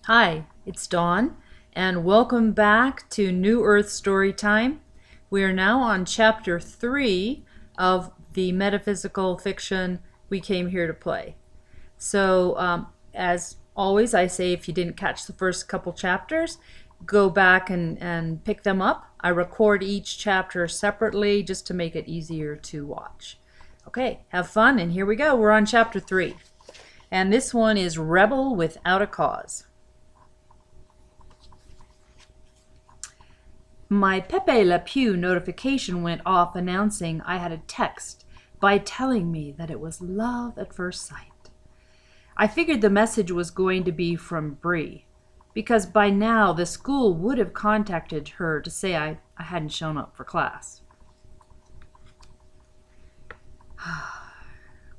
Hi, it's Dawn, and welcome back to New Earth Story Time. We are now on Chapter 3 of the metaphysical fiction We Came Here to Play. As always, I say if you didn't catch the first couple chapters, go back and pick them up. I record each chapter separately just to make it easier to watch. Okay, have fun, and here we go. We're on Chapter 3. And this one is Rebel Without a Cause. My Pepe Le Pew notification went off announcing I had a text by telling me that it was love at first sight. I figured the message was going to be from Bree, because by now the school would have contacted her to say I hadn't shown up for class.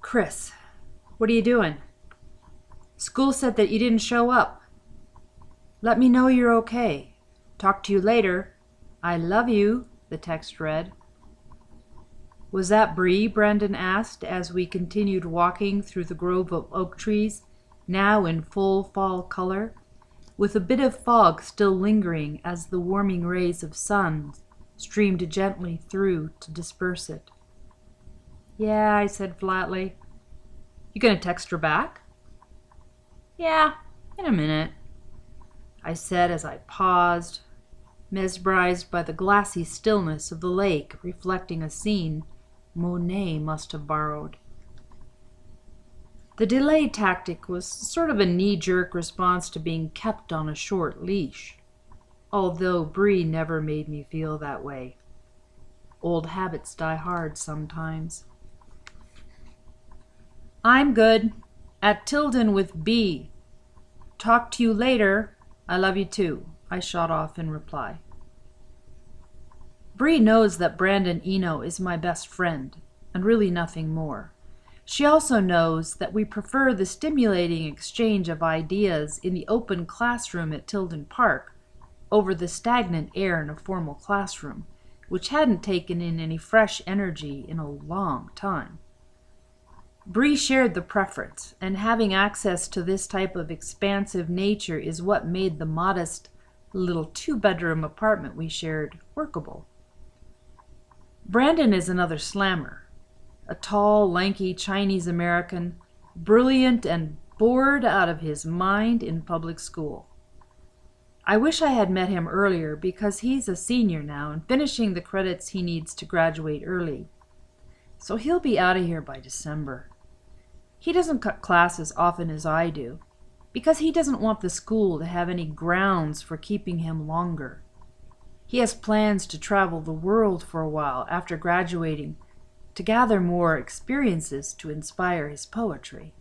Chris, what are you doing? School said that you didn't show up. Let me know you're okay. Talk to you later. I love you, the text read. Was that Bree? Brandon asked as we continued walking through the grove of oak trees, now in full fall color, with a bit of fog still lingering as the warming rays of sun streamed gently through to disperse it. Yeah, I said flatly. You gonna text her back? Yeah, in a minute, I said as I paused, mesmerized by the glassy stillness of the lake reflecting a scene Monet must have borrowed. The delay tactic was sort of a knee-jerk response to being kept on a short leash, although Bree never made me feel that way. Old habits die hard sometimes. I'm good. At Tilden with B. Talk to you later. I love you too, I shot off in reply. Bree knows that Brandon Eno is my best friend, and really nothing more. She also knows that we prefer the stimulating exchange of ideas in the open classroom at Tilden Park over the stagnant air in a formal classroom, which hadn't taken in any fresh energy in a long time. Bree shared the preference, and having access to this type of expansive nature is what made the modest little two-bedroom apartment we shared workable. Brandon is another slammer, a tall, lanky Chinese-American, brilliant and bored out of his mind in public school. I wish I had met him earlier because he's a senior now and finishing the credits he needs to graduate early. So he'll be out of here by December. He doesn't cut class as often as I do, because he doesn't want the school to have any grounds for keeping him longer. He has plans to travel the world for a while after graduating to gather more experiences to inspire his poetry.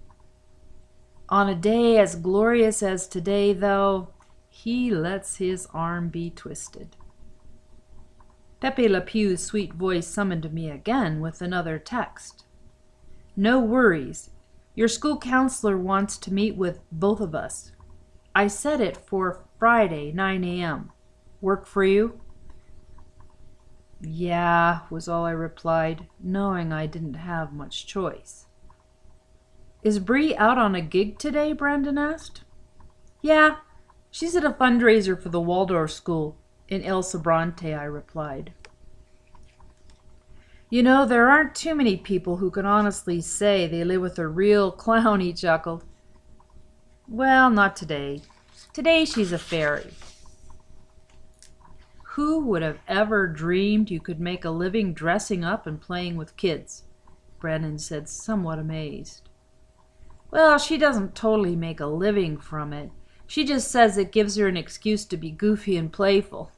On a day as glorious as today, though, he lets his arm be twisted. Pepe Le Pew's sweet voice summoned me again with another text. No worries. Your school counselor wants to meet with both of us. I set it for Friday, 9 a.m. Work for you? Yeah, was all I replied, knowing I didn't have much choice. Is Bree out on a gig today? Brandon asked. Yeah, she's at a fundraiser for the Waldorf School in El Sobrante, I replied. You know, there aren't too many people who can honestly say they live with a real clown, he chuckled. Well, not today. Today she's a fairy. Who would have ever dreamed you could make a living dressing up and playing with kids? Brandon said, somewhat amazed. Well, she doesn't totally make a living from it. She just says it gives her an excuse to be goofy and playful.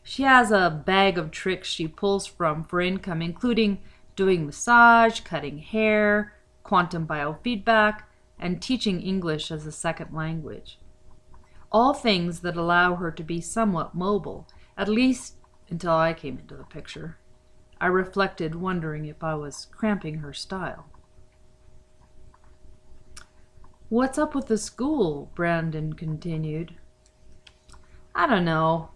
She has a bag of tricks she pulls from for income, including doing massage, cutting hair, quantum biofeedback, and teaching English as a second language. All things that allow her to be somewhat mobile, at least until I came into the picture. I reflected, wondering if I was cramping her style. What's up with the school? Brandon continued. I don't know.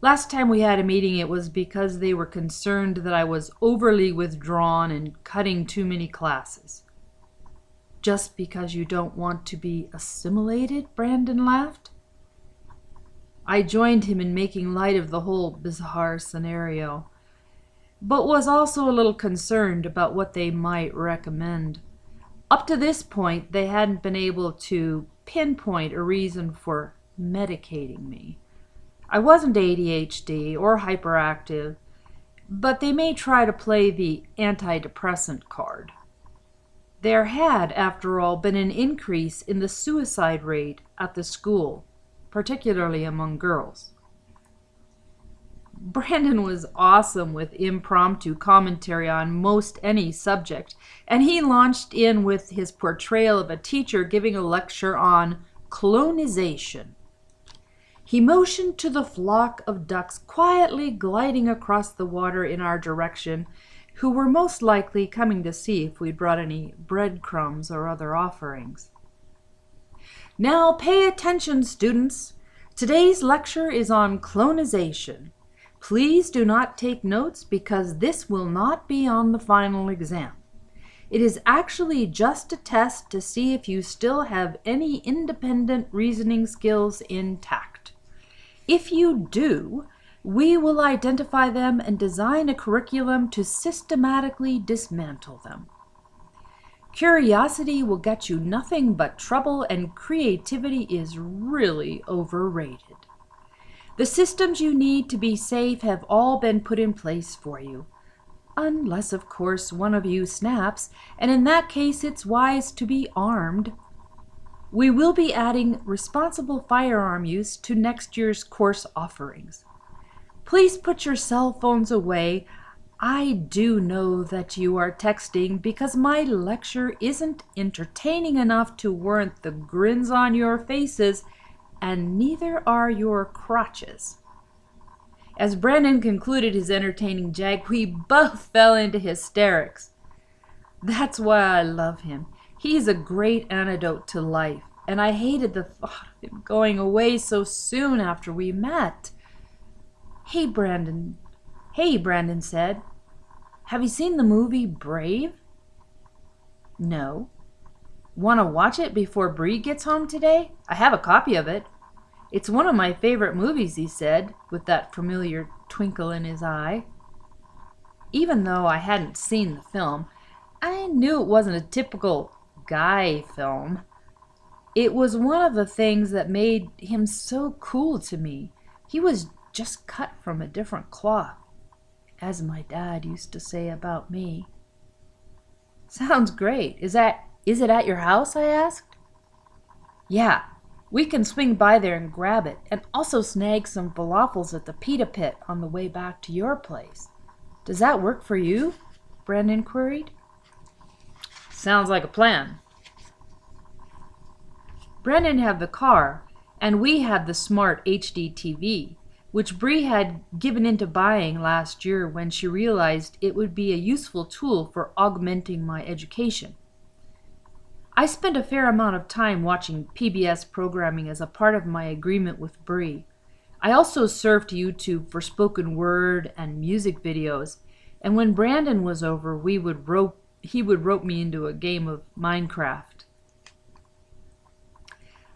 Last time we had a meeting, it was because they were concerned that I was overly withdrawn and cutting too many classes. Just because you don't want to be assimilated? Brandon laughed. I joined him in making light of the whole bizarre scenario, but was also a little concerned about what they might recommend. Up to this point, they hadn't been able to pinpoint a reason for medicating me. I wasn't ADHD or hyperactive, but they may try to play the antidepressant card. There had, after all, been an increase in the suicide rate at the school, particularly among girls. Brandon was awesome with impromptu commentary on most any subject, and he launched in with his portrayal of a teacher giving a lecture on clonization. He motioned to the flock of ducks quietly gliding across the water in our direction, who were most likely coming to see if we'd brought any breadcrumbs or other offerings. Now pay attention, students. Today's lecture is on clonization. Please do not take notes because this will not be on the final exam. It is actually just a test to see if you still have any independent reasoning skills intact. If you do, we will identify them and design a curriculum to systematically dismantle them. Curiosity will get you nothing but trouble, and creativity is really overrated. The systems you need to be safe have all been put in place for you. Unless, of course, one of you snaps, and in that case it's wise to be armed. We will be adding responsible firearm use to next year's course offerings. Please put your cell phones away. I do know that you are texting because my lecture isn't entertaining enough to warrant the grins on your faces, and neither are your crotches. As Brandon concluded his entertaining jag, we both fell into hysterics. That's why I love him. He's a great antidote to life, and I hated the thought of him going away so soon after we met. Hey, Brandon said. Have you seen the movie Brave? No. Want to watch it before Bree gets home today? I have a copy of it. It's one of my favorite movies, he said, with that familiar twinkle in his eye. Even though I hadn't seen the film, I knew it wasn't a typical guy film. It was one of the things that made him so cool to me. He was just cut from a different cloth, as my dad used to say about me. Sounds great. Is it at your house? I asked. Yeah, we can swing by there and grab it, and also snag some falafels at the pita pit on the way back to your place. Does that work for you? Brandon queried. Sounds like a plan. Brandon had the car, and we had the smart HD TV, which Bree had given into buying last year when she realized it would be a useful tool for augmenting my education. I spent a fair amount of time watching PBS programming as a part of my agreement with Bree. I also surfed YouTube for spoken word and music videos, and when Brandon was over, he would rope me into a game of Minecraft.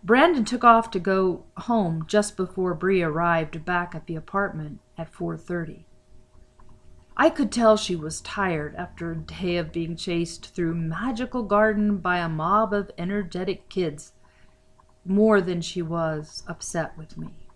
Brandon took off to go home just before Bree arrived back at the apartment at 4:30. I could tell she was tired after a day of being chased through Magical Garden by a mob of energetic kids, more than she was upset with me.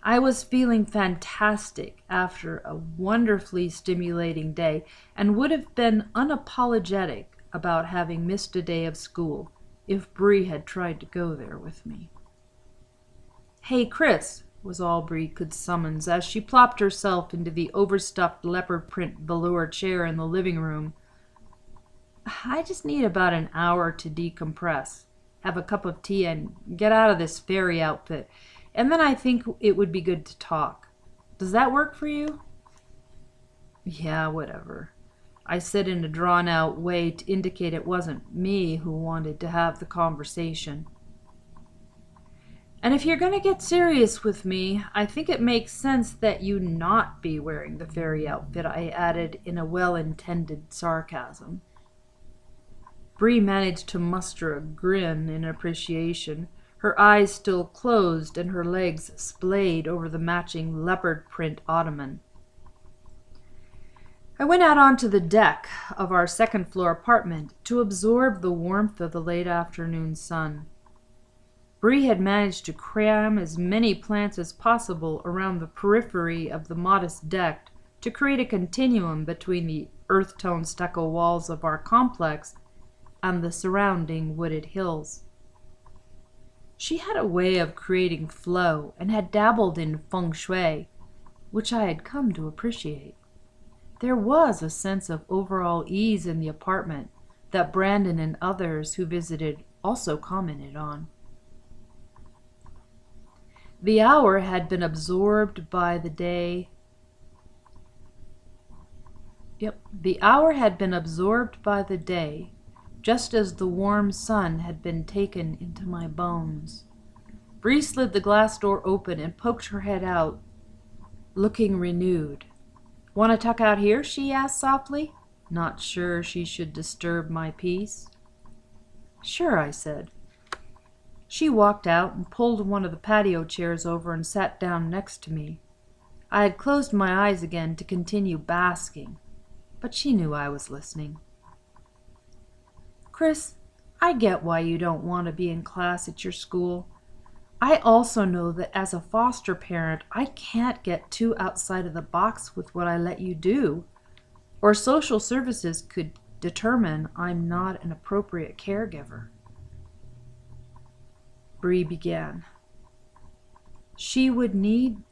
I was feeling fantastic after a wonderfully stimulating day and would have been unapologetic about having missed a day of school if Bree had tried to go there with me. Hey, Chris, was all Bree could summons as she plopped herself into the overstuffed leopard print velour chair in the living room. I just need about an hour to decompress, have a cup of tea, and get out of this fairy outfit, and then I think it would be good to talk. Does that work for you? Yeah, whatever. I said in a drawn-out way to indicate it wasn't me who wanted to have the conversation. And if you're going to get serious with me, I think it makes sense that you not be wearing the fairy outfit, I added in a well-intended sarcasm. Bree managed to muster a grin in appreciation, her eyes still closed and her legs splayed over the matching leopard print ottoman. I went out onto the deck of our second-floor apartment to absorb the warmth of the late afternoon sun. Bree had managed to cram as many plants as possible around the periphery of the modest deck to create a continuum between the earth-tone stucco walls of our complex and the surrounding wooded hills. She had a way of creating flow and had dabbled in feng shui, which I had come to appreciate. There was a sense of overall ease in the apartment that Brandon and others who visited also commented on. The hour had been absorbed by the day. The hour had been absorbed by the day, just as the warm sun had been taken into my bones. Bree slid the glass door open and poked her head out, looking renewed. "Want to tuck out here?" she asked softly, not sure she should disturb my peace. "Sure," I said. She walked out and pulled one of the patio chairs over and sat down next to me. I had closed my eyes again to continue basking, but she knew I was listening. "Chris, I get why you don't want to be in class at your school. I also know that as a foster parent, I can't get too outside of the box with what I let you do, or social services could determine I'm not an appropriate caregiver." Bree began. We would need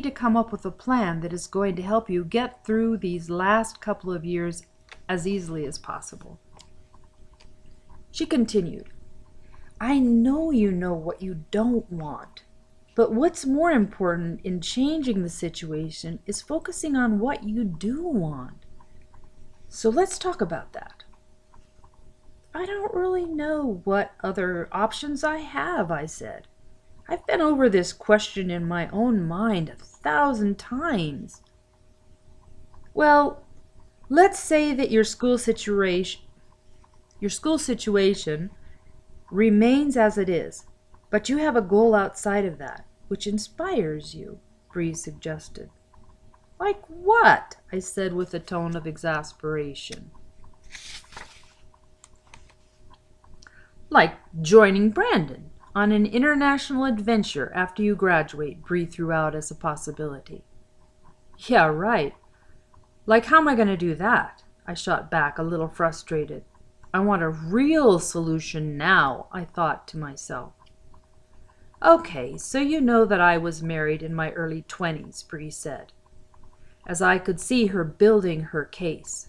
to come up with a plan that is going to help you get through these last couple of years as easily as possible. She continued, "I know you know what you don't want, but what's more important in changing the situation is focusing on what you do want. So let's talk about that." "I don't really know what other options I have," I said. "I've been over this question in my own mind 1,000 times. Well, let's say that your school situation remains as it is, but you have a goal outside of that, which inspires you," Bree suggested. "Like what?" I said with a tone of exasperation. "Like joining Brandon on an international adventure after you graduate," Bree threw out as a possibility. "Yeah, right. Like, how am I going to do that?" I shot back, a little frustrated. "I want a real solution now," I thought to myself. "Okay, so you know that I was married in my early 20s, Bree said, as I could see her building her case.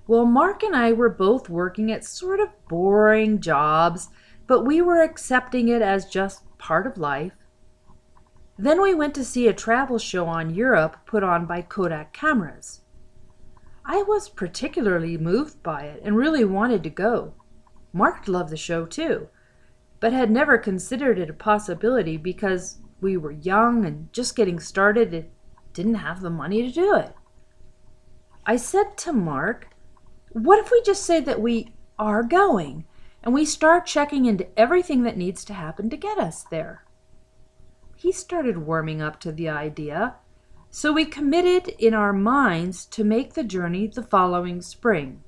"Well, Mark and I were both working at sort of boring jobs, but we were accepting it as just part of life. Then we went to see a travel show on Europe put on by Kodak Cameras. I was particularly moved by it and really wanted to go. Mark loved the show too, but had never considered it a possibility because we were young and just getting started and didn't have the money to do it. I said to Mark, what if we just say that we are going and we start checking into everything that needs to happen to get us there? He started warming up to the idea, so we committed in our minds to make the journey the following spring.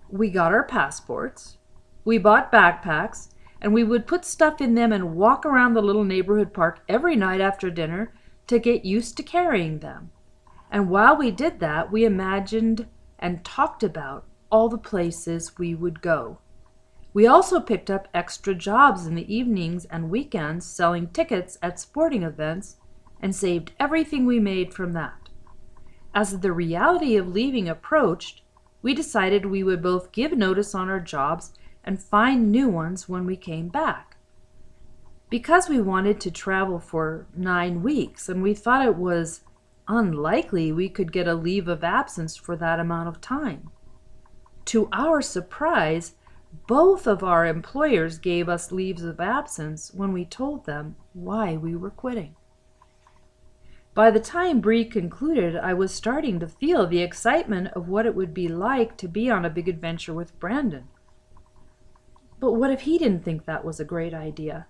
We got our passports, we bought backpacks, and we would put stuff in them and walk around the little neighborhood park every night after dinner to get used to carrying them. And while we did that, we imagined and talked about all the places we would go. We also picked up extra jobs in the evenings and weekends selling tickets at sporting events and saved everything we made from that. As the reality of leaving approached, we decided we would both give notice on our jobs and find new ones when we came back. Because we wanted to travel for 9 weeks and we thought it was unlikely we could get a leave of absence for that amount of time. To our surprise, both of our employers gave us leaves of absence when we told them why we were quitting. By the time Bree concluded, I was starting to feel the excitement of what it would be like to be on a big adventure with Brandon. But what if he didn't think that was a great idea?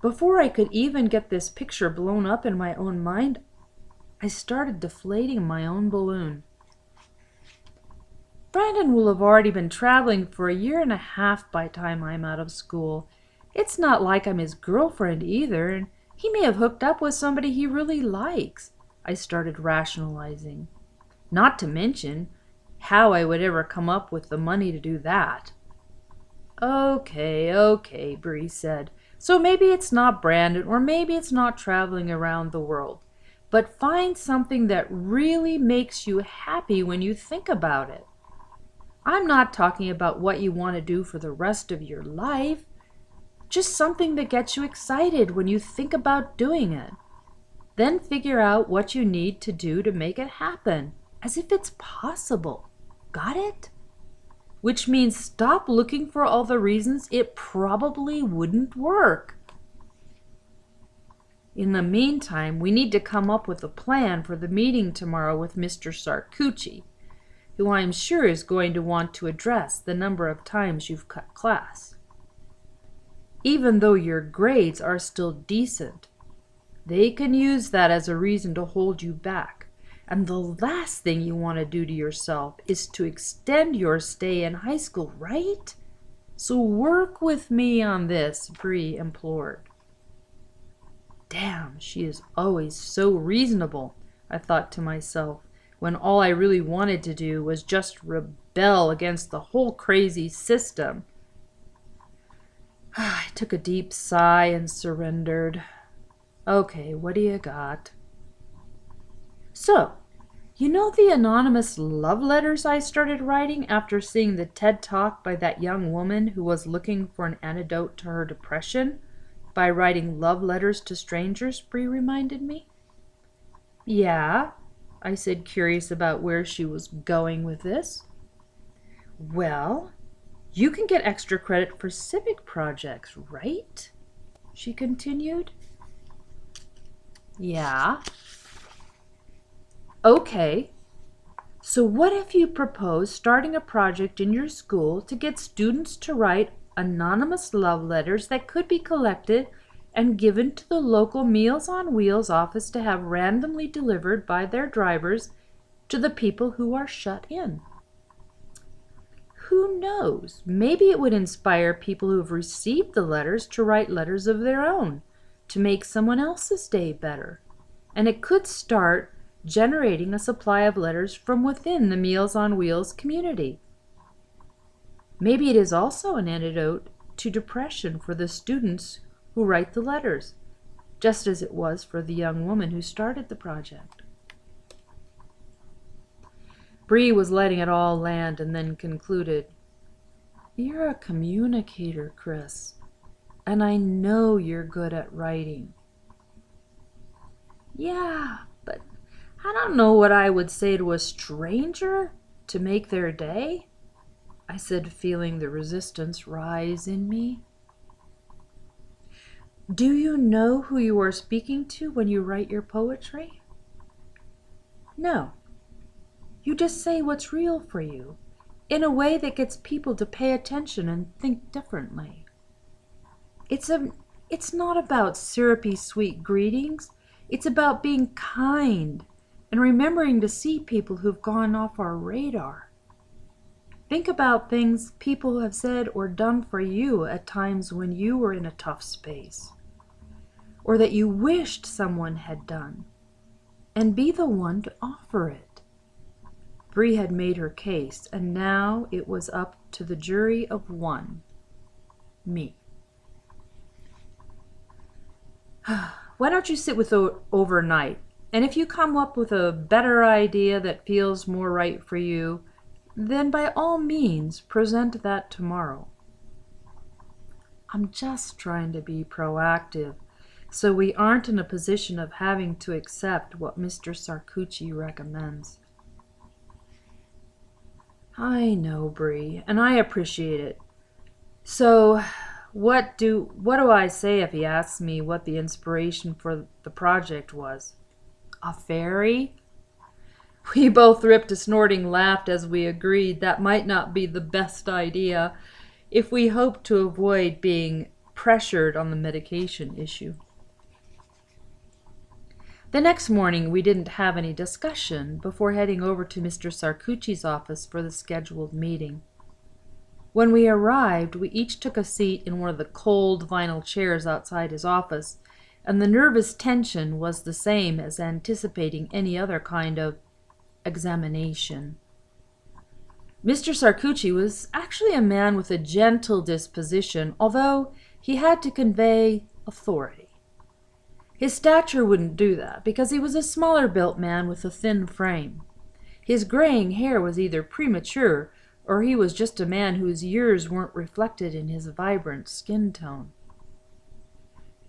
Before I could even get this picture blown up in my own mind, I started deflating my own balloon. Brandon will have already been traveling for a year and a half by the time I'm out of school. It's not like I'm his girlfriend either, and he may have hooked up with somebody he really likes. I started rationalizing. Not to mention how I would ever come up with the money to do that. Okay, Bree said. So maybe it's not Brandon, or maybe it's not traveling around the world. But find something that really makes you happy when you think about it. I'm not talking about what you want to do for the rest of your life. Just something that gets you excited when you think about doing it. Then figure out what you need to do to make it happen, as if it's possible. Got it? Which means stop looking for all the reasons it probably wouldn't work. In the meantime, we need to come up with a plan for the meeting tomorrow with Mr. Sarkucci, who I'm sure is going to want to address the number of times you've cut class. Even though your grades are still decent, they can use that as a reason to hold you back. And the last thing you want to do to yourself is to extend your stay in high school, right? So work with me on this, Bree implored. Damn, she is always so reasonable, I thought to myself, when all I really wanted to do was just rebel against the whole crazy system. I took a deep sigh and surrendered. Okay, what do you got? So, you know the anonymous love letters I started writing after seeing the TED Talk by that young woman who was looking for an antidote to her depression by writing love letters to strangers, Bree reminded me. Yeah, I said, curious about where she was going with this. Well, you can get extra credit for civic projects, right? She continued. Yeah. Okay. So what if you propose starting a project in your school to get students to write anonymous love letters that could be collected and given to the local Meals on Wheels office to have randomly delivered by their drivers to the people who are shut in? Who knows? Maybe it would inspire people who have received the letters to write letters of their own to make someone else's day better. And it could start generating a supply of letters from within the Meals on Wheels community. Maybe it is also an antidote to depression for the students who write the letters, just as it was for the young woman who started the project. Bree was letting it all land and then concluded, You're a communicator, Chris, and I know you're good at writing. Yeah, but I don't know what I would say to a stranger to make their day, I said, feeling the resistance rise in me. Do you know who you are speaking to when you write your poetry? No. You just say what's real for you, in a way that gets people to pay attention and think differently. It's not about syrupy sweet greetings. It's about being kind and remembering to see people who've gone off our radar. Think about things people have said or done for you at times when you were in a tough space, or that you wished someone had done, and be the one to offer it. Bree had made her case, and now it was up to the jury of one, me. Why don't you sit with it overnight? And if you come up with a better idea that feels more right for you, then by all means present that tomorrow. I'm just trying to be proactive, so we aren't in a position of having to accept what Mr. Sarkucci recommends. I know, Bree, and I appreciate it. So, what do I say if he asks me what the inspiration for the project was? A fairy? We both ripped a snorting laugh as we agreed that might not be the best idea if we hoped to avoid being pressured on the medication issue. The next morning we didn't have any discussion before heading over to Mr. Sarcucci's office for the scheduled meeting. When we arrived, we each took a seat in one of the cold vinyl chairs outside his office, and the nervous tension was the same as anticipating any other kind of examination. Mr. Sarcucci was actually a man with a gentle disposition, although he had to convey authority. His stature wouldn't do that, because he was a smaller-built man with a thin frame. His graying hair was either premature, or he was just a man whose years weren't reflected in his vibrant skin tone.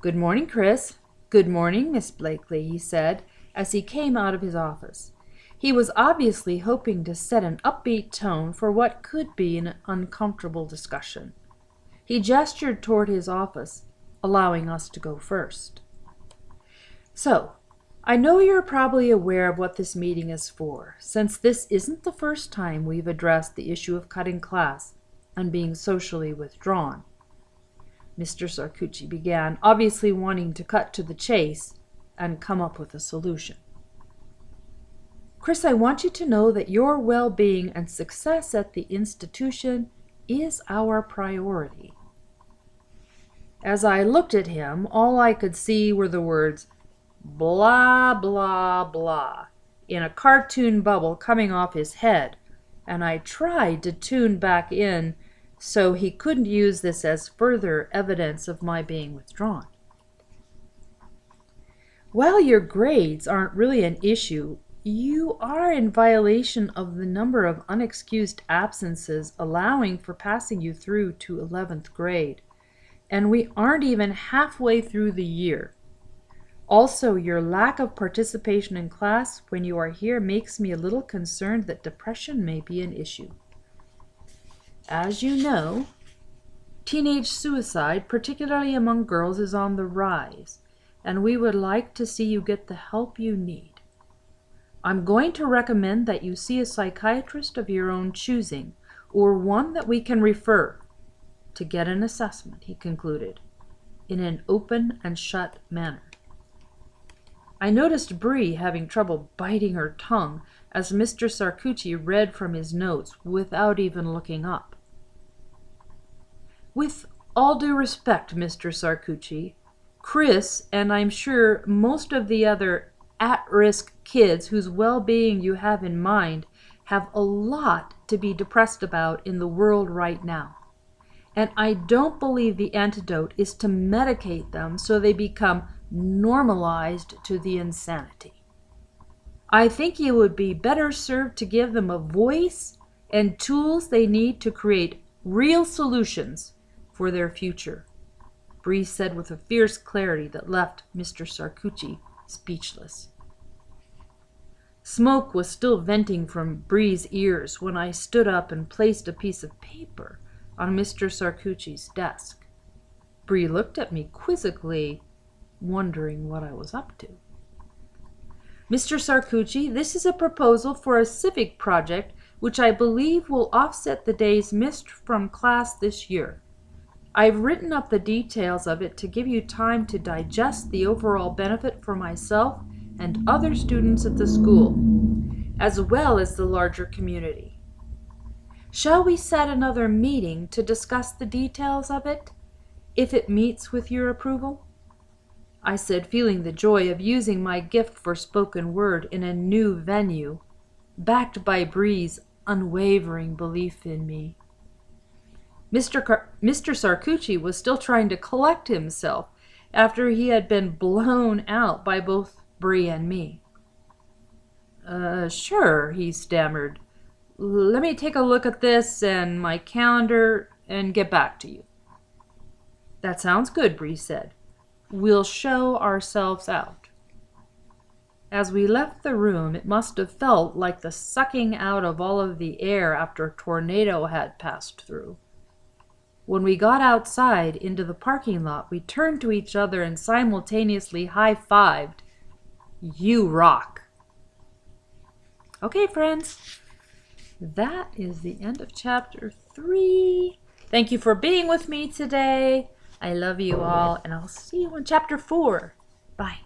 "Good morning, Chris." "Good morning, Miss Blakely," he said, as he came out of his office. He was obviously hoping to set an upbeat tone for what could be an uncomfortable discussion. He gestured toward his office, allowing us to go first. "So, I know you're probably aware of what this meeting is for, since this isn't the first time we've addressed the issue of cutting class and being socially withdrawn." Mr. Sarcucci began, obviously wanting to cut to the chase and come up with a solution. "Chris, I want you to know that your well-being and success at the institution is our priority." As I looked at him, all I could see were the words blah, blah, blah in a cartoon bubble coming off his head, and I tried to tune back in so he couldn't use this as further evidence of my being withdrawn. "While your grades aren't really an issue, you are in violation of the number of unexcused absences allowing for passing you through to 11th grade, and we aren't even halfway through the year. Also, your lack of participation in class when you are here makes me a little concerned that depression may be an issue. As you know, teenage suicide, particularly among girls, is on the rise, and we would like to see you get the help you need. I'm going to recommend that you see a psychiatrist of your own choosing, or one that we can refer to get an assessment," he concluded, in an open and shut manner. I noticed Bree having trouble biting her tongue as Mr. Sarcucci read from his notes without even looking up. "With all due respect, Mr. Sarcucci, Chris, and I'm sure most of the other at-risk kids whose well-being you have in mind, have a lot to be depressed about in the world right now. And I don't believe the antidote is to medicate them so they become normalized to the insanity. I think you would be better served to give them a voice and tools they need to create real solutions for their future," Bree said with a fierce clarity that left Mr. Sarcucci speechless. Smoke was still venting from Bree's ears when I stood up and placed a piece of paper on Mr. Sarcucci's desk. Bree looked at me quizzically, wondering what I was up to. "Mr. Sarcucci, this is a proposal for a civic project which I believe will offset the days missed from class this year. I've written up the details of it to give you time to digest the overall benefit for myself and other students at the school, as well as the larger community. Shall we set another meeting to discuss the details of it, if it meets with your approval?" I said, feeling the joy of using my gift for spoken word in a new venue, backed by Bree's unwavering belief in me. Mr. Sarcucci was still trying to collect himself after he had been blown out by both Bree and me. Sure," he stammered. "Let me take a look at this and my calendar and get back to you." "That sounds good," Bree said. "We'll show ourselves out." As we left the room, it must have felt like the sucking out of all of the air after a tornado had passed through. When we got outside into the parking lot, we turned to each other and simultaneously high-fived. You rock. Okay, friends, that is the end of chapter 3. Thank you for being with me today. I love you all, and I'll see you in chapter 4. Bye.